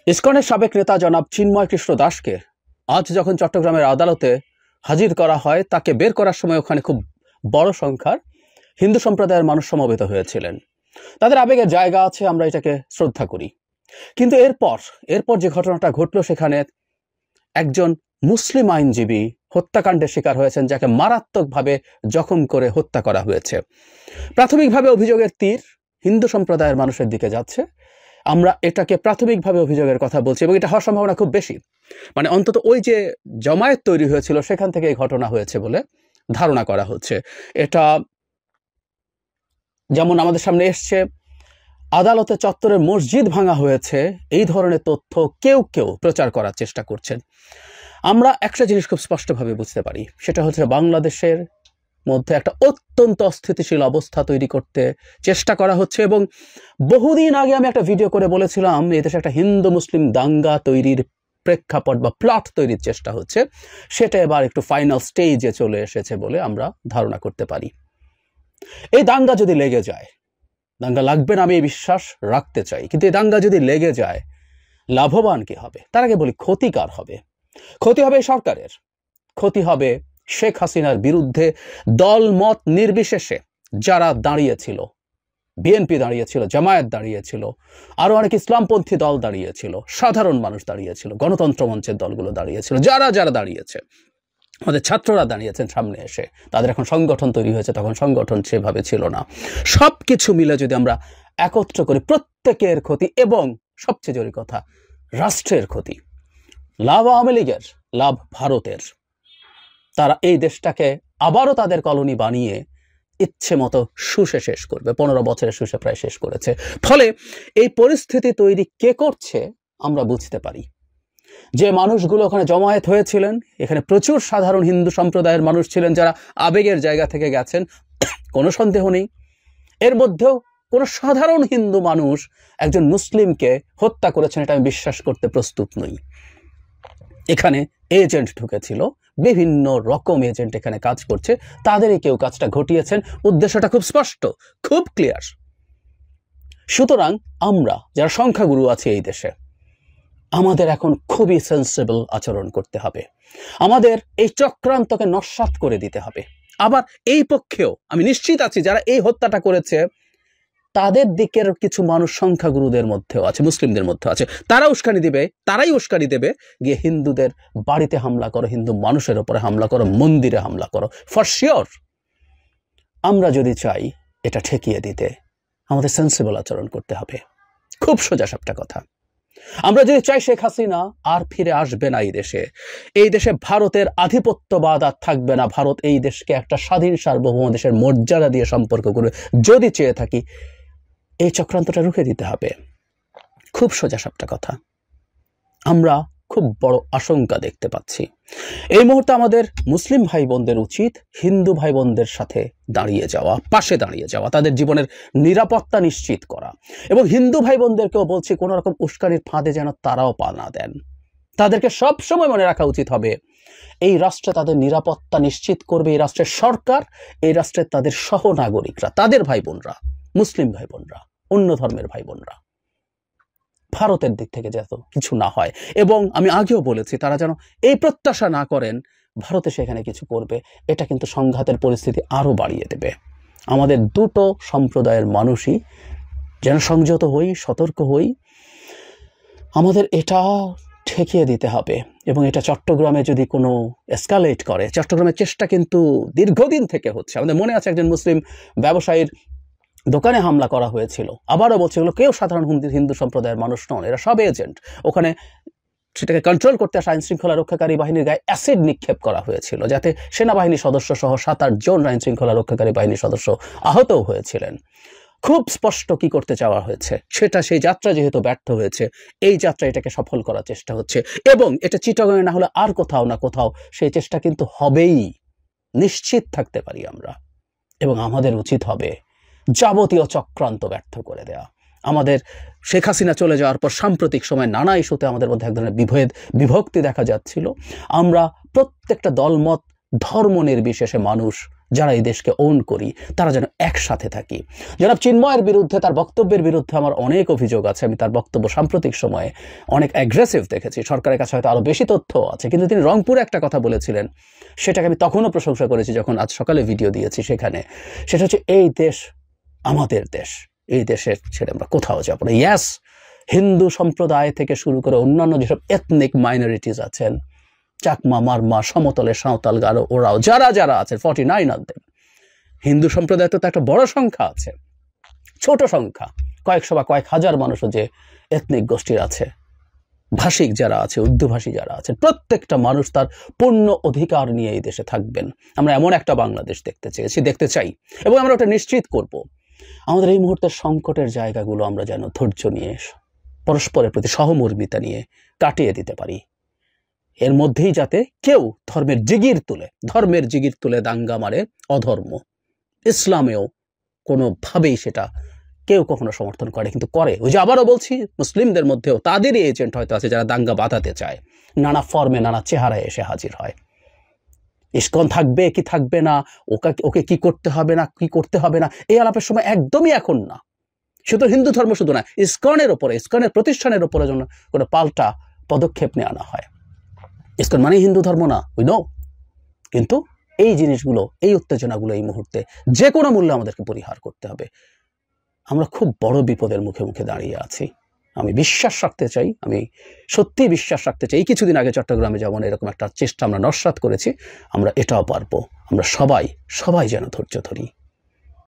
ইসকনের সাবেক নেতা জনাব চিন্ময় কৃষ্ণ দাসকে আজ যখন চট্টগ্রামের আদালতে হাজির করা হয়, তাকে বের করার সময় ওখানে খুব বড় সংখ্যার হিন্দু সম্প্রদায়ের মানুষ সমবেত হয়েছিলেন। তাদের আবেগের জায়গা আছে, আমরা এটাকে শ্রদ্ধা করি। কিন্তু এরপর যে ঘটনাটা ঘটল, সেখানে একজন মুসলিম আইনজীবী হত্যাকাণ্ডের শিকার হয়েছেন, যাকে মারাত্মকভাবে জখম করে হত্যা করা হয়েছে। প্রাথমিকভাবে অভিযোগের তীর হিন্দু সম্প্রদায়ের মানুষের দিকে যাচ্ছে। আমরা এটাকে প্রাথমিকভাবে অভিযোগের কথা বলছি এবং এটা হওয়ার সম্ভাবনা খুব বেশি। মানে অন্তত ওই যে জমায়েত তৈরি হয়েছিল সেখান থেকে এই ঘটনা হয়েছে বলে ধারণা করা হচ্ছে। এটা যেমন আমাদের সামনে এসছে, আদালতে চত্বরের মসজিদ ভাঙা হয়েছে, এই ধরনের তথ্য কেউ প্রচার করার চেষ্টা করছেন। আমরা একটা জিনিস খুব স্পষ্টভাবে বুঝতে পারি, সেটা হচ্ছে বাংলাদেশের মধ্যে একটা অত্যন্ত অস্থিতিশীল অবস্থা তৈরি করতে চেষ্টা করা হচ্ছে। এবং বহুদিন আগে আমি একটা ভিডিও করে বলেছিলাম, এদেশে একটা হিন্দু মুসলিম দাঙ্গা তৈরির প্রেক্ষাপট বা প্লট তৈরির চেষ্টা হচ্ছে। সেটা এবার একটু ফাইনাল স্টেজে চলে এসেছে বলে আমরা ধারণা করতে পারি। এই দাঙ্গা যদি লেগে যায়, দাঙ্গা লাগবে না আমি এই বিশ্বাস রাখতে চাই, কিন্তু এই দাঙ্গা যদি লেগে যায়, লাভবান কি হবে? তার আগে বলি, ক্ষতিকার হবে। ক্ষতি হবে সরকারের, ক্ষতি হবে শেখ হাসিনার বিরুদ্ধে দল মত নির্বিশেষে যারা দাঁড়িয়েছিল। বিএনপি দাঁড়িয়েছিল, জামায়াত দাঁড়িয়েছিল, আরো অনেক ইসলামপন্থী দল দাঁড়িয়েছিল, সাধারণ মানুষ দাঁড়িয়েছিল, গণতন্ত্র মঞ্চের দলগুলো দাঁড়িয়েছিল, যারা দাঁড়িয়েছে, আমাদের ছাত্ররা দাঁড়িয়েছেন সামনে এসে। তাদের এখন সংগঠন তৈরি হয়েছে, তখন সংগঠন সেভাবে ছিল না। সবকিছু মিলে যদি আমরা একত্র করি, প্রত্যেকের ক্ষতি এবং সবচেয়ে জরুরি কথা, রাষ্ট্রের ক্ষতি। লাভ আওয়ামী লীগের, লাভ ভারতের। তারা এই দেশটাকে আবারও তাদের কলোনি বানিয়ে ইচ্ছে মতো শুষে শেষ করবে। 15 বছরের শুষে প্রায় শেষ করেছে। ফলে এই পরিস্থিতি তৈরি কে করছে আমরা বুঝতে পারি। যে মানুষগুলো ওখানে জমায়েত হয়েছিলেন, এখানে প্রচুর সাধারণ হিন্দু সম্প্রদায়ের মানুষ ছিলেন যারা আবেগের জায়গা থেকে গেছেন, কোনো সন্দেহ নেই। এর মধ্যেও কোনো সাধারণ হিন্দু মানুষ একজন মুসলিমকে হত্যা করেছেন, এটা আমি বিশ্বাস করতে প্রস্তুত নই। এখানে এজেন্ট ঢুকেছিল, বিভিন্ন রকম এজেন্ট এখানে কাজ করছে, তাদেরই কেউ কাজটা ঘটিয়েছেন। উদ্দেশ্যটা খুব স্পষ্ট, খুব ক্লিয়ার। সুতরাং আমরা যারা সংখ্যাগুরু আছি এই দেশে, আমাদের এখন খুবই সেন্সিবল আচরণ করতে হবে। আমাদের এই চক্রান্তকে নস্যাৎ করে দিতে হবে। আবার এই পক্ষেও আমি নিশ্চিত আছি, যারা এই হত্যাটা করেছে তাদের দিকের কিছু মানুষ সংখ্যাগুরুদের মধ্যেও আছে, মুসলিমদের মধ্যে আছে। তারাই উস্কানি দেবে গিয়ে হিন্দুদের বাড়িতে হামলা করো, হিন্দু মানুষের উপরে হামলা করো, মন্দিরে হামলা করো। ফর শিওর আমরা যদি চাই এটা ঠেকিয়ে দিতে, আমাদের সেন্সিবল আচরণ করতে হবে। খুব সোজাসাপটা কথা। আমরা যদি চাই শেখ হাসিনা আর ফিরে আসবে না এই দেশে ভারতের আধিপত্যবাদ আর থাকবে না, ভারত এই দেশকে একটা স্বাধীন সার্বভৌম দেশের মর্যাদা দিয়ে সম্পর্ক করবে, যদি চেয়ে থাকি, এই চক্রান্তটা রুখে দিতে হবে। খুব সোজাসাপটা কথা। আমরা খুব বড় আশঙ্কা দেখতে পাচ্ছি। এই মুহূর্তে আমাদের মুসলিম ভাই বোনদের উচিত হিন্দু ভাই বোনদের সাথে দাঁড়িয়ে যাওয়া, পাশে দাঁড়িয়ে যাওয়া, তাদের জীবনের নিরাপত্তা নিশ্চিত করা। এবং হিন্দু ভাই বোনদেরকেও বলছি, কোনো রকম উস্কানির ফাঁদে যেন তারাও পা না দেন। তাদেরকে সব সময় মনে রাখা উচিত হবে, এই রাষ্ট্রে তাদের নিরাপত্তা নিশ্চিত করবে এই রাষ্ট্রের সরকার, এই রাষ্ট্রের তাদের সহনাগরিকরা, তাদের ভাই বোনরা, মুসলিম ভাই বোনরা, অন্য ধর্মের ভাই বোনরা। ভারতের দিক থেকে যত কিছু না হয়, এবং আমি আগেও বলেছি, তারা যেন এই প্রত্যাশা না করেন ভারতে সেখানে কিছু করবে। এটা কিন্তু সংঘাতের পরিস্থিতি আরো বাড়িয়ে দেবে। আমাদের দুটো সম্প্রদায়ের মানুষই যেন সংযত হই, সতর্ক হই। আমাদের এটা ঠেকিয়ে দিতে হবে। এবং এটা চট্টগ্রামে যদি কোনো এসকালেট করে, চট্টগ্রামের চেষ্টা কিন্তু দীর্ঘদিন থেকে হচ্ছে। আমাদের মনে আছে একজন মুসলিম ব্যবসায়ীর দোকানে হামলা করা হয়েছিল। আবারও বলছে, এগুলো কেউ সাধারণ হিন্দু সম্প্রদায়ের মানুষ নন, এরা সব এজেন্ট। ওখানে সেটাকে কন্ট্রোল করতে আসা আইন শৃঙ্খলা রক্ষাকারী বাহিনীর গায়ে অ্যাসিড নিক্ষেপ করা হয়েছিল, যাতে সেনাবাহিনীর সদস্য সহ 7-8 জন আইন শৃঙ্খলা রক্ষাকারী বাহিনীর সদস্য আহতও হয়েছিলেন। খুব স্পষ্ট কি করতে চাওয়া হয়েছে, সেটা সেই যাত্রা যেহেতু ব্যর্থ হয়েছে, এই যাত্রা এটাকে সফল করার চেষ্টা হচ্ছে। এবং এটা চিটাগাঙে না হলে আর কোথাও না কোথাও সেই চেষ্টা কিন্তু হবেই, নিশ্চিত থাকতে পারি আমরা। এবং আমাদের উচিত হবে যাবতীয় চক্রান্ত ব্যর্থ করে দেয়া। আমাদের শেখ হাসিনা চলে যাওয়ার পর সাম্প্রতিক সময় নানা ইস্যুতে আমাদের মধ্যে এক ধরনের বিভক্তি দেখা যাচ্ছিল। আমরা প্রত্যেকটা দলমত, ধর্ম নির্বিশেষে মানুষ যারা এই দেশকে ওন করি তারা যেন একসাথে থাকি। জনাব চিন্ময়ের বিরুদ্ধে, তার বক্তব্যের বিরুদ্ধে আমার অনেক অভিযোগ আছে। আমি তার বক্তব্য সাম্প্রতিক সময়ে অনেক অ্যাগ্রেসিভ দেখেছি, সরকারের কাছে হয়তো আরও বেশি তথ্য আছে, কিন্তু তিনি রংপুরে একটা কথা বলেছিলেন, সেটাকে আমি তখনও প্রশংসা করেছি যখন আজ সকালে ভিডিও দিয়েছি সেখানে। সেটা হচ্ছে এই দেশ আমাদের দেশ, এই দেশের ছেড়ে আমরা কোথাও যাব না। ইয়াস, হিন্দু সম্প্রদায় থেকে শুরু করে অন্যান্য যেসব এথনিক মাইনরিটিস আছেন, চাকমা, মারমা, সমতলে সাঁওতাল, গারো, ওরাও যারা যারা আছেন, 49 of them, হিন্দু সম্প্রদায় তো একটা বড় সংখ্যা আছে, ছোট সংখ্যা, কয়েকশো বা কয়েক হাজার মানুষও যে এথনিক গোষ্ঠীর আছে, ভাষিক যারা আছে, উর্দুভাষী যারা আছে, প্রত্যেকটা মানুষ তার পূর্ণ অধিকার নিয়ে এই দেশে থাকবেন। আমরা এমন একটা বাংলাদেশ দেখতে চাই, এবং আমরা ওটা নিশ্চিত করব। আমাদের এই মুহূর্তের সংকটের জায়গাগুলো আমরা যেন ধৈর্য নিয়ে, পরস্পরের প্রতি সহমর্মিতা নিয়ে কাটিয়ে দিতে পারি। এর মধ্যেই যাতে কেউ ধর্মের জিগির তুলে দাঙ্গা মারে অধর্ম, ইসলামেও কোনোভাবেই সেটা কেউ কখনো সমর্থন করে, কিন্তু করে। ওই যে আবারও বলছি, মুসলিমদের মধ্যেও তাদেরই এজেন্ট হয়তো আছে যারা দাঙ্গা বাঁধাতে চায়, নানা ফর্মে নানা চেহারায় এসে হাজির হয়। ইসকন থাকবে কি থাকবে না, ওকে কি করতে হবে না কি করতে হবে না, এই আলাপের সময় একদমই এখন না। শুধু হিন্দু ধর্ম শুধু না, ইসকনের ওপরে, ইসকনের প্রতিষ্ঠানের ওপরে যেন কোনো পাল্টা পদক্ষেপ নিয়ে আনা হয়। ইসকন মানে হিন্দু ধর্ম না, উই নো, কিন্তু এই জিনিসগুলো, এই উত্তেজনাগুলো এই মুহূর্তে যে কোনো মূল্যে আমাদেরকে পরিহার করতে হবে। আমরা খুব বড় বিপদের মুখে মুখে দাঁড়িয়ে আছি। আমি বিশ্বাস রাখতে চাই, আমি সত্যি বিশ্বাস রাখতে চাই, এই কিছুদিন আগে চট্টগ্রামে যেমন এরকম একটা চেষ্টা আমরা নস্যাৎ করেছি, আমরা এটাও পারবো। আমরা সবাই যেন ধৈর্য ধরি।